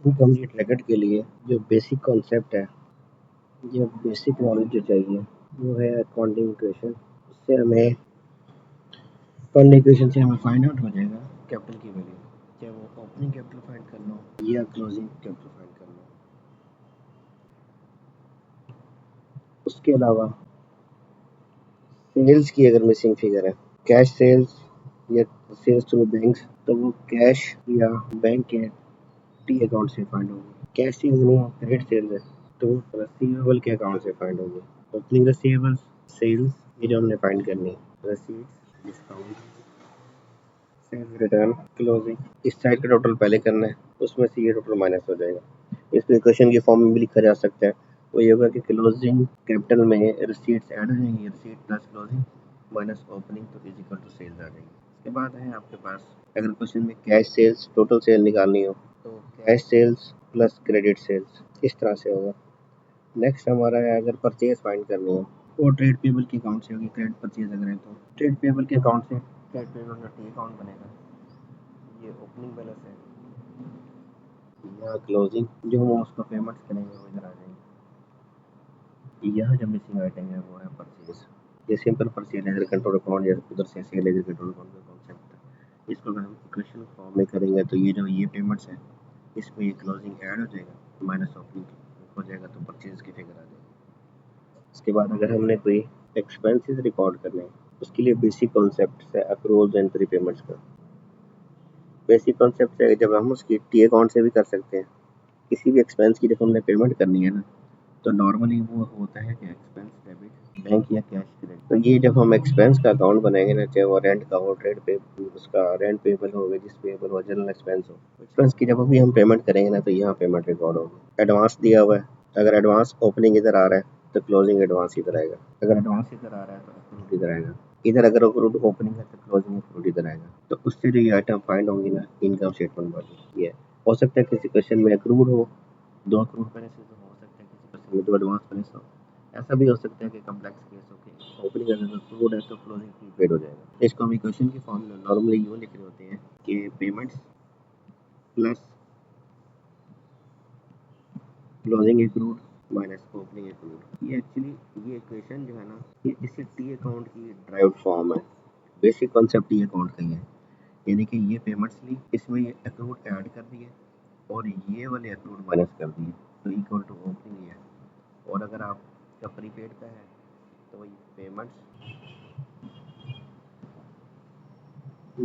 Incomplete record के लिए जो बेसिक कॉन्सेप्ट है, जो बेसिक नॉलेज जो चाहिए वो है अकाउंटिंग इक्वेशन। उससे हमें अकाउंटिंग इक्वेशन से हमें फाइंड आउट हो जाएगा कैपिटल की वैल्यू, चाहे वो ओपनिंग कैपिटल फाइंड कर लो या क्लोजिंग कैपिटल फाइंड कर लो। उसके अलावा सेल्स की अगर मिसिंग फिगर है, कैश सेल्स या सेल्स थ्रू बैंक्स, तो वो कैश या बैंक के टी अकाउंट से फाइंड होगी। कैश सेल्स नहीं है, क्रेडिट सेल्स है, तो रिसीवेबल के अकाउंट से फाइंड होगी। ओपनिंग रिसीवेबल्स, सेल्स, ये जो हमने फाइंड करनी है, रसीट्स, डिस्काउंट, सेल्स रिटर्न, क्लोजिंग, इस साइड का टोटल पहले करना है, उसमें से ये टोटल माइनस हो जाएगा। इसको इक्वेशन की फॉर्म में भी लिखा जा सकता है, वो ये होगा कि क्लोजिंग कैपिटल में रिसीट्स ऐड हो जाएंगी, receipt plus closing minus opening, तो इज इक्वल टू सेल्स आ जाएगी। उसके बाद है आपके पास, अगर क्वेश्चन में कैश सेल्स टोटल सेल निकालनी हो तो cash sales plus credit sales, इस तरह से होगा। नेक्स्ट हमारा है, अगर परचेज फाइंड करनी हो वो ट्रेड पेबल के अकाउंट से होगी। क्रेडिट परचेज अगर है तो ट्रेड पेबल के अकाउंट से ट्रेड पेबल का टी अकाउंट बनेगा, ये ओपनिंग बैलेंस है, यहाँ क्लोजिंग, जो हम उसको पेमेंट्स करेंगे वो इधर आ जाएंगे। यहाँ जो मिसिंग आइटम है वो है परचेज। ये simple purchase ledger control account, या उधर से सेल लेजर कंट्रोल अकाउंट का कॉन्सेप्ट है। इसको अगर हम इक्वेशन फॉर्म में करेंगे तो ये जो ये पेमेंट्स है, इसमें ये क्लोजिंग ऐड हो जाएगा, माइनस ओपनिंग हो जाएगा, तो परचेज की फिगर आ जाएगी। उसके बाद अगर हमने कोई एक्सपेंसेस रिकॉर्ड करने हैं, उसके लिए बेसिक कॉन्सेप्ट है अक्रूवल्स एंड प्रीपेमेंट्स का। बेसिक कॉन्सेप्ट है जब हम उसकी टी अकाउंट से भी कर सकते हैं। किसी भी एक्सपेंस की जब हमने पेमेंट करनी है ना, तो नॉर्मली वो होता है कि एक्सपेंस डेबिट बैंक या कैश क्रेडिट। तो ये जब हम एक्सपेंस का अकाउंट बनाएंगे ना, चाहे वो रेंट का हो, ट्रेड पे उसका रेंट पेबल हो, वेजिस पेबल हो, जनरल एक्सपेंस हो, एक्सपेंस की जब अभी हम पेमेंट करेंगे ना, तो यहाँ पेमेंट रिकॉर्ड होगी। एडवांस दिया हुआ है, अगर एडवांस ओपनिंग इधर आ रहा है तो क्लोजिंग एडवांस इधर आएगा, अगर एडवांस इधर आ रहा है तो अक्रूड इधर आएगा, इधर अगर अक्रूड ओपनिंग है तो क्लोजिंग अक्रूड इधर आएगा। तो उससे जो ये आइटम फाइंड होंगी ना इनकम स्टेटमेंट वाली, ये हो सकता है किसी क्वेश्चन में अक्रूड हो, 2 अक्रूड बैलेंस हो सकता है, किसी क्वेश्चन में 2 एडवांस बैलेंस हो। ऐसा भी हो सकता है कि कॉम्प्लेक्स केस हो के ओपनिंग अगर अक्रूड है तो क्लोजिंग प्रीपेड हो जाएगा। इसको हम इक्वेशन की फॉर्म में नॉर्मली यूँ लिख रहे होते हैं कि payments plus closing accrued minus opening accrued. ये एक्चुअली ये इक्वेशन जो है ना, ये इसी टी अकाउंट की ड्राइव्ड फॉर्म है। बेसिक कॉन्सेप्ट टी अकाउंट का ही है, यानी कि ये पेमेंट्स ली, इसमें ये अक्रूड ऐड कर दिए और ये वाले अक्रूड माइनस कर दिए, तो इक्वल टू ओपनिंग है। और अगर आपका प्रीपेड का है तो वही payments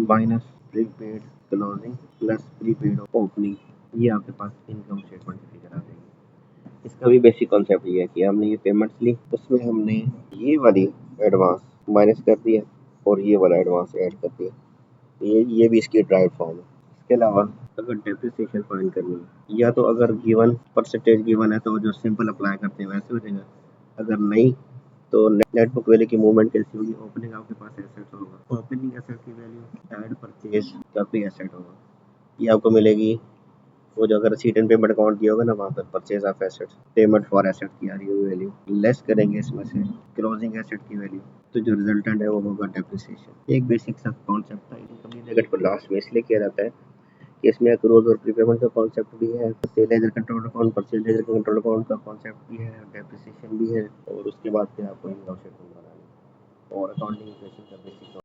minus prepaid closing plus prepaid opening, ये आपके पास इनकम स्टेटमेंट की फिगर आ जाएगी। इसका भी बेसिक कॉन्सेप्ट ये है कि हमने ये पेमेंट्स ली, उसमें हमने ये वाली एडवांस माइनस कर दिया और ये वाला एडवांस ऐड कर दिया, ये भी इसकी ड्राइव फॉर्म है। इसके अलावा अगर डेप्रिसिएशन फाइंड करनी है, या तो अगर गिवन परसेंटेज गिवन है तो जो सिंपल अप्लाई करते हैं वैसे हो जाएगा, अगर नहीं तो नेट बुक वैल्यू की मूवमेंट कैसी होगी, ओपनिंग आपके पास एसेट होगा, ओपनिंग एसेट की वैल्यू ऐड परचेज का भी एसेट होगा, ये आपको मिलेगी। वो जो अगर रिसीट एंड पेमेंट अकाउंट दिया होगा ना, वहाँ पर purchase of assets, payment for asset की आ रही है वैल्यू, लेस करेंगे इसमें से क्लोजिंग एसेट की वैल्यू, तो जो रिजल्टेंट है वो होगा डेप्रिसिएशन। एक बेसिक सा कॉन्सेप्ट था, इनकम लेजर को लास्ट में इसलिए किया जाता है कि इसमें अक्रूवल और प्रीपेमेंट का कॉन्सेप्ट भी है, sale ledger control account, purchase ledger control account का कॉन्सेप्ट भी है, डेप्रिसिएशन भी है, और उसके बाद फिर आपको इनकम स्टेटमेंट बनाना है और अकाउंटिंग इक्वेशन का बेसिक